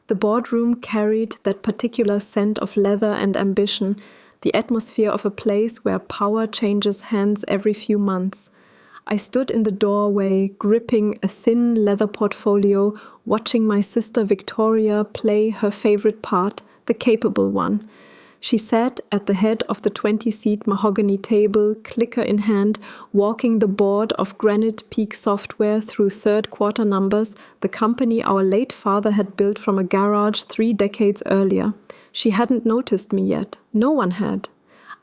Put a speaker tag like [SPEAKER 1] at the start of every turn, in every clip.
[SPEAKER 1] The boardroom carried that particular scent of leather and ambition, the atmosphere of a place where power changes hands every few months. I stood in the doorway, gripping a thin leather portfolio, watching my sister Victoria play her favorite part, the capable one. She sat at the head of the 20-seat mahogany table, clicker in hand, walking the board of Granite Peak Software through third-quarter numbers, the company our late father had built from a garage 3 decades earlier. She hadn't noticed me yet. No one had.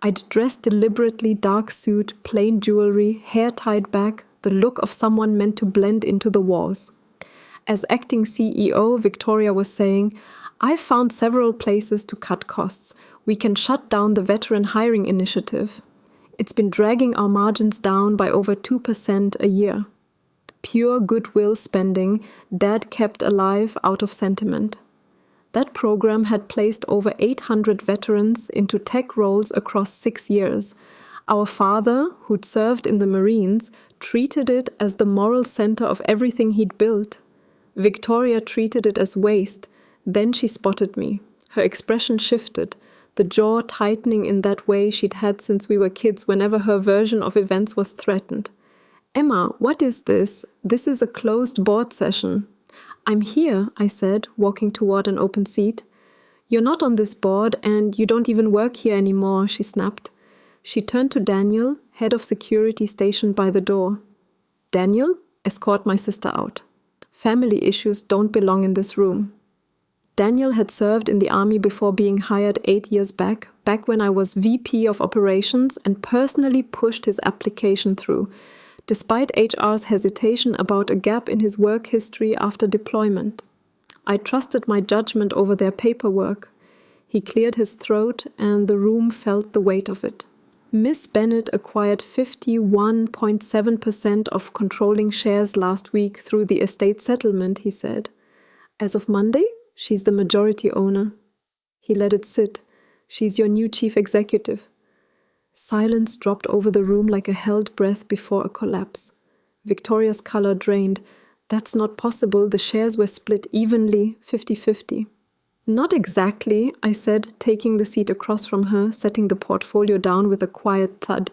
[SPEAKER 1] I'd dressed deliberately, dark suit, plain jewelry, hair tied back, the look of someone meant to blend into the walls. As acting CEO, Victoria was saying, "I've found several places to cut costs. We can shut down the veteran hiring initiative. It's been dragging our margins down by over 2% a year." Pure goodwill spending, Dad kept alive out of sentiment. That program had placed over 800 veterans into tech roles across 6 years. Our father, who'd served in the Marines, treated it as the moral center of everything he'd built. Victoria treated it as waste. Then she spotted me. Her expression shifted, the jaw tightening in that way she'd had since we were kids whenever her version of events was threatened. "Emma, what is this? This is a closed board session." "I'm here," I said, walking toward an open seat. "You're not on this board, and you don't even work here anymore," she snapped. She turned to Daniel, head of security stationed by the door. "Daniel, escort my sister out. Family issues don't belong in this room." Daniel had served in the army before being hired 8 years back when I was VP of operations, and personally pushed his application through, despite HR's hesitation about a gap in his work history after deployment. I trusted my judgment over their paperwork. He cleared his throat, and the room felt the weight of it. "Miss Bennett acquired 51.7% of controlling shares last week through the estate settlement," he said. "As of Monday, she's the majority owner." He let it sit. "She's your new chief executive." Silence dropped over the room like a held breath before a collapse. Victoria's color drained. "That's not possible. The shares were split evenly, 50-50. "Not exactly," I said, taking the seat across from her, setting the portfolio down with a quiet thud.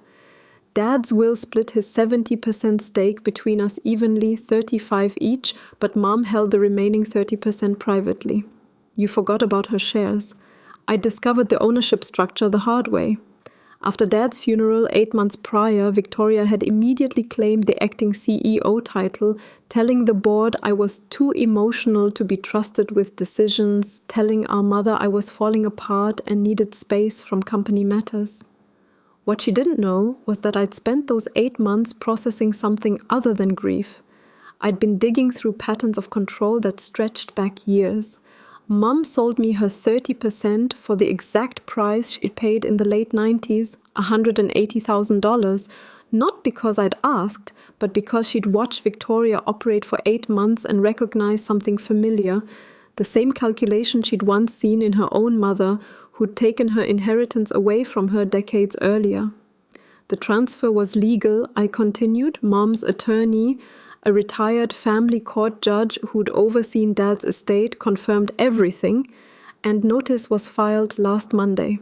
[SPEAKER 1] "Dad's will split his 70% stake between us evenly, 35 each, but Mom held the remaining 30% privately. You forgot about her shares. I discovered the ownership structure the hard way. After Dad's funeral 8 months prior, Victoria had immediately claimed the acting CEO title, telling the board I was too emotional to be trusted with decisions, telling our mother I was falling apart and needed space from company matters. What she didn't know was that I'd spent those 8 months processing something other than grief. I'd been digging through patterns of control that stretched back years. Mom sold me her 30% for the exact price she'd paid in the late 90s, $180,000, not because I'd asked, but because she'd watched Victoria operate for 8 months and recognized something familiar, the same calculation she'd once seen in her own mother, who'd taken her inheritance away from her decades earlier. The transfer was legal, I continued. Mom's attorney, a retired family court judge who'd overseen Dad's estate, confirmed everything, and notice was filed last Monday.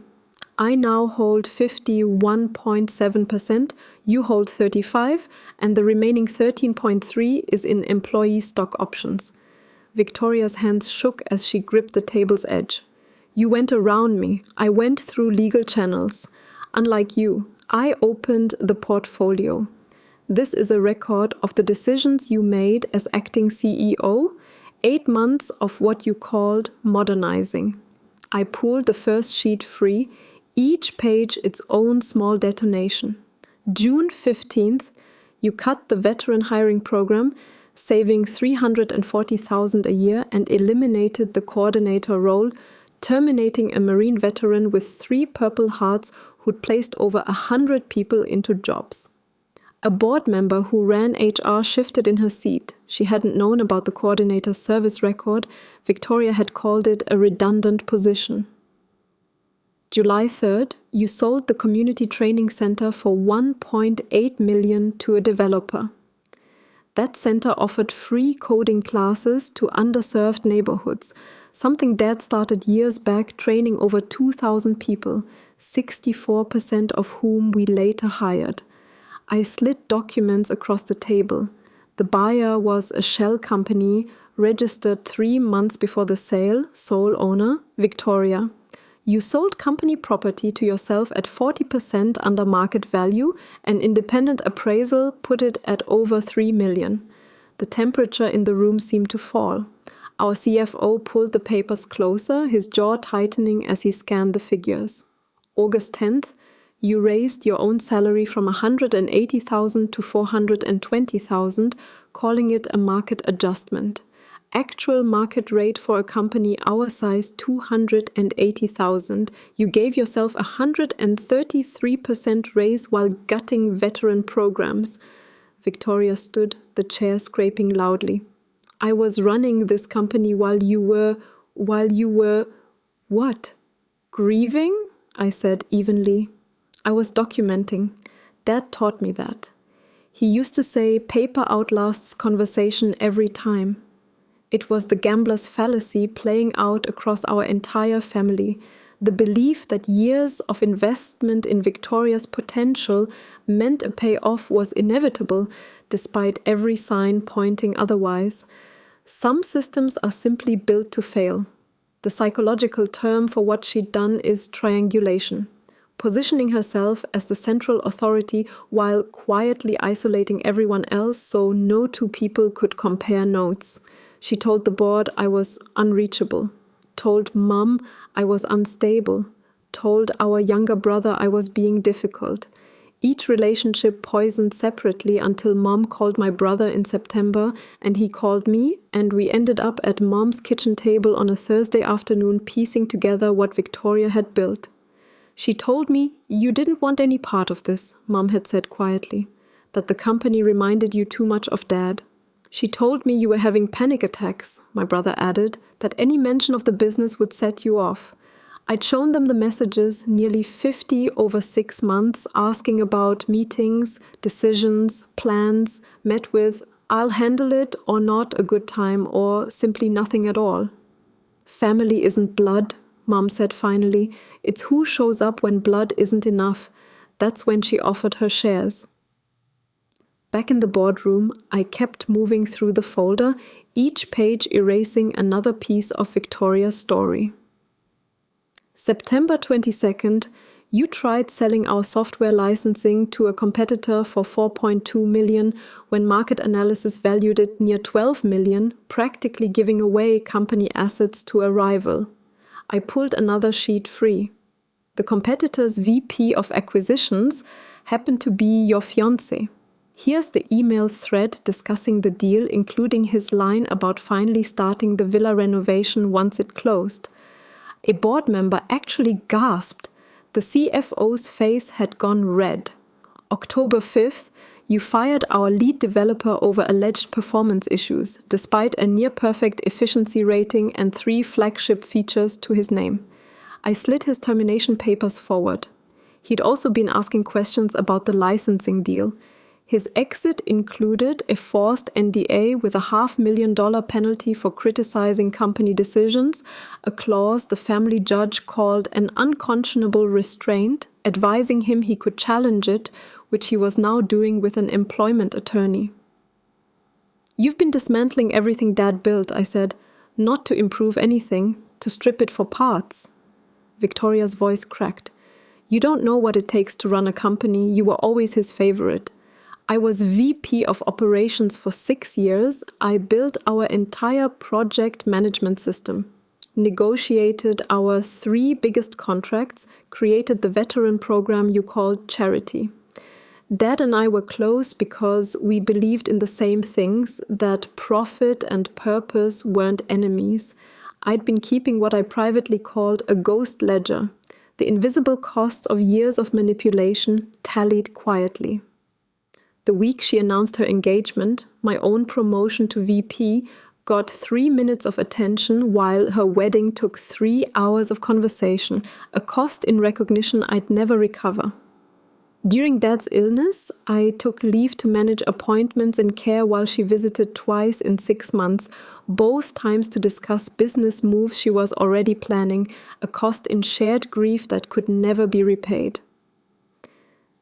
[SPEAKER 1] I now hold 51.7%, you hold 35%, and the remaining 13.3% is in employee stock options. Victoria's hands shook as she gripped the table's edge. You went around me. I went through legal channels. Unlike you, I opened the portfolio. This is a record of the decisions you made as acting CEO, 8 months of what you called modernizing. I pulled the first sheet free, each page its own small detonation. June 15th, you cut the veteran hiring program, saving $340,000 a year, and eliminated the coordinator role, terminating a Marine veteran with 3 Purple Hearts who'd placed over 100 people into jobs. A board member who ran HR shifted in her seat. She hadn't known about the coordinator's service record. Victoria had called it a redundant position. July 3rd, you sold the community training center for $1.8 million to a developer. That center offered free coding classes to underserved neighborhoods, something Dad started years back, training over 2,000 people, 64% of whom we later hired. I slid documents across the table. The buyer was a shell company, registered 3 months before the sale, sole owner, Victoria. You sold company property to yourself at 40% under market value. An independent appraisal put it at over 3 million. The temperature in the room seemed to fall. Our CFO pulled the papers closer, his jaw tightening as he scanned the figures. August 10th, you raised your own salary from 180,000 to 420,000, calling it a market adjustment. Actual market rate for a company our size, 280,000. You gave yourself a 133% raise while gutting veteran programs. Victoria stood, the chair scraping loudly. I was running this company while you were, what? Grieving? I said evenly. I was documenting. Dad taught me that. He used to say paper outlasts conversation every time. It was the gambler's fallacy playing out across our entire family, the belief that years of investment in Victoria's potential meant a payoff was inevitable, despite every sign pointing otherwise. Some systems are simply built to fail. The psychological term for what she'd done is triangulation, positioning herself as the central authority while quietly isolating everyone else so no two people could compare notes. She told the board I was unreachable, told Mum I was unstable, told our younger brother I was being difficult. Each relationship poisoned separately until Mom called my brother in September and he called me, and we ended up at Mom's kitchen table on a Thursday afternoon piecing together what Victoria had built. She told me, "You didn't want any part of this," Mom had said quietly, "that the company reminded you too much of Dad. She told me you were having panic attacks," my brother added, "that any mention of the business would set you off." I'd shown them the messages, nearly 50 over 6 months, asking about meetings, decisions, plans, met with, "I'll handle it," or "not a good time," or simply nothing at all. "Family isn't blood," Mom said finally. "It's who shows up when blood isn't enough." That's when she offered her shares. Back in the boardroom, I kept moving through the folder, each page erasing another piece of Victoria's story. September 22nd, you tried selling our software licensing to a competitor for 4.2 million when market analysis valued it near 12 million, practically giving away company assets to a rival. I pulled another sheet free. The competitor's VP of acquisitions happened to be your fiancé. Here's the email thread discussing the deal, including his line about finally starting the villa renovation once it closed. A board member actually gasped. The CFO's face had gone red. October 5th, you fired our lead developer over alleged performance issues, despite a near-perfect efficiency rating and 3 flagship features to his name. I slid his termination papers forward. He'd also been asking questions about the licensing deal. His exit included a forced NDA with a $500,000 penalty for criticizing company decisions, a clause the family judge called an unconscionable restraint, advising him he could challenge it, which he was now doing with an employment attorney. "You've been dismantling everything Dad built," I said, "not to improve anything, to strip it for parts." Victoria's voice cracked. "You don't know what it takes to run a company. You were always his favorite. I was VP of operations for 6 years. I built our entire project management system, negotiated our 3 biggest contracts, created the veteran program you called charity. Dad and I were close because we believed in the same things, that profit and purpose weren't enemies. I'd been keeping what I privately called a ghost ledger. The invisible costs of years of manipulation tallied quietly. The week she announced her engagement, my own promotion to VP got 3 minutes of attention while her wedding took 3 hours of conversation, a cost in recognition I'd never recover. During Dad's illness, I took leave to manage appointments and care while she visited twice in 6 months, both times to discuss business moves she was already planning, a cost in shared grief that could never be repaid.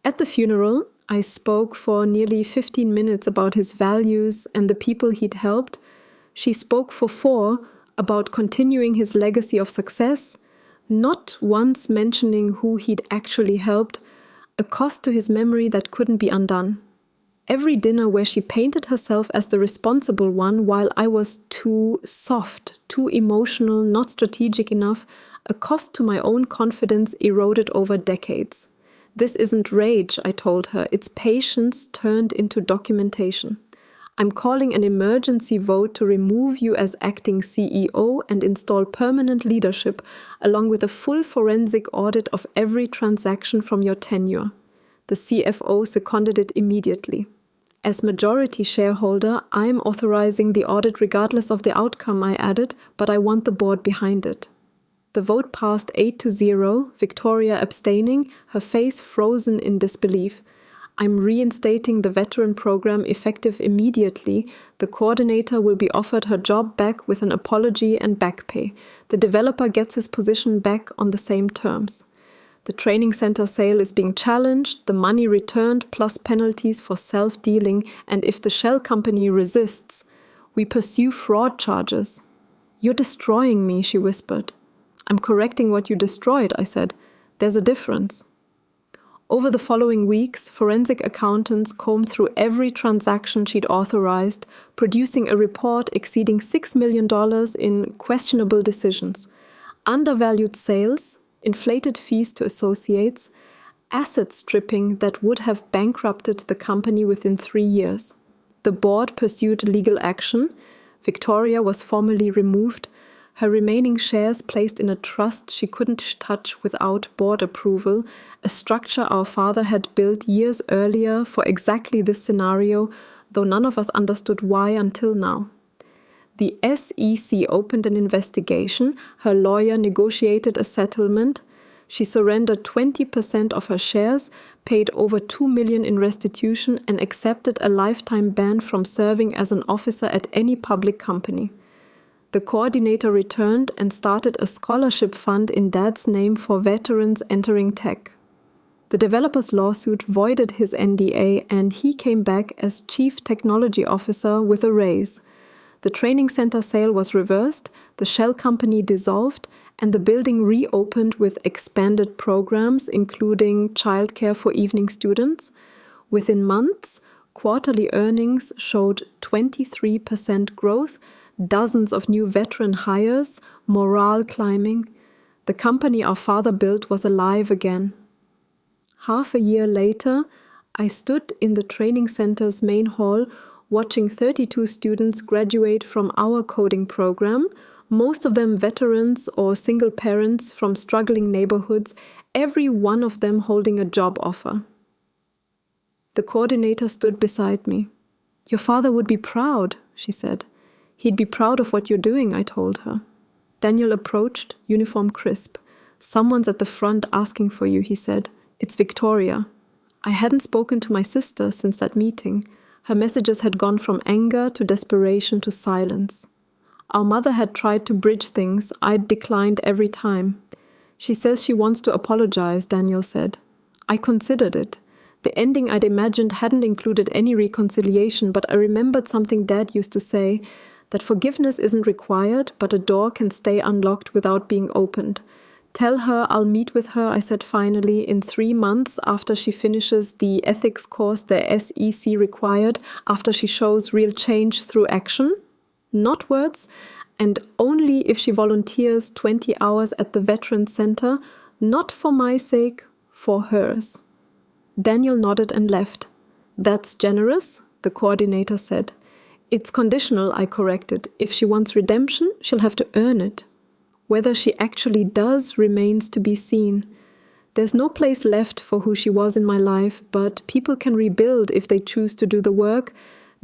[SPEAKER 1] At the funeral, I spoke for nearly 15 minutes about his values and the people he'd helped. She spoke for 4 about continuing his legacy of success, not once mentioning who he'd actually helped, a cost to his memory that couldn't be undone. Every dinner where she painted herself as the responsible one while I was too soft, too emotional, not strategic enough, a cost to my own confidence eroded over decades. This isn't rage, I told her, it's patience turned into documentation. I'm calling an emergency vote to remove you as acting CEO and install permanent leadership, along with a full forensic audit of every transaction from your tenure. The CFO seconded it immediately. As majority shareholder, I'm authorizing the audit regardless of the outcome, I added, but I want the board behind it. The vote passed 8-0, Victoria abstaining, her face frozen in disbelief. I'm reinstating the veteran program effective immediately. The coordinator will be offered her job back with an apology and back pay. The developer gets his position back on the same terms. The training center sale is being challenged, the money returned plus penalties for self-dealing, and if the shell company resists, we pursue fraud charges. You're destroying me, she whispered. I'm correcting what you destroyed, I said. There's a difference. Over the following weeks, forensic accountants combed through every transaction she'd authorized, producing a report exceeding $6 million in questionable decisions, undervalued sales, inflated fees to associates, asset stripping that would have bankrupted the company within 3 years. The board pursued legal action. Victoria was formally removed, her remaining shares placed in a trust she couldn't touch without board approval, a structure our father had built years earlier for exactly this scenario, though none of us understood why until now. The SEC opened an investigation, her lawyer negotiated a settlement, she surrendered 20% of her shares, paid over $2 million in restitution, and accepted a lifetime ban from serving as an officer at any public company. The coordinator returned and started a scholarship fund in Dad's name for veterans entering tech. The developer's lawsuit voided his NDA and he came back as Chief Technology Officer with a raise. The training center sale was reversed, the shell company dissolved, and the building reopened with expanded programs, including childcare for evening students. Within months, quarterly earnings showed 23% growth, dozens of new veteran hires, morale climbing. The company our father built was alive again. Half a year later, I stood in the training center's main hall watching 32 students graduate from our coding program, most of them veterans or single parents from struggling neighborhoods, every one of them holding a job offer. The coordinator stood beside me. "Your father would be proud," she said. "He'd be proud of what you're doing," I told her. Daniel approached, uniform crisp. "Someone's at the front asking for you," he said. "It's Victoria." I hadn't spoken to my sister since that meeting. Her messages had gone from anger to desperation to silence. Our mother had tried to bridge things. I'd declined every time. "She says she wants to apologize," Daniel said. I considered it. The ending I'd imagined hadn't included any reconciliation, but I remembered something Dad used to say, that forgiveness isn't required, but a door can stay unlocked without being opened. "Tell her I'll meet with her," I said finally, "in 3 months after she finishes the ethics course the SEC required, after she shows real change through action, not words, and only if she volunteers 20 hours at the Veteran Center, not for my sake, for hers." Daniel nodded and left. "That's generous," the coordinator said. "It's conditional," I corrected. "If she wants redemption, she'll have to earn it. Whether she actually does remains to be seen. There's no place left for who she was in my life, but people can rebuild if they choose to do the work.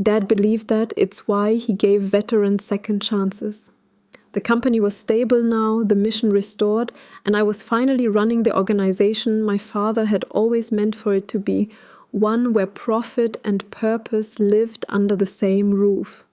[SPEAKER 1] Dad believed that. It's why he gave veterans second chances." The company was stable now, the mission restored, and I was finally running the organization my father had always meant for it to be, one where profit and purpose lived under the same roof.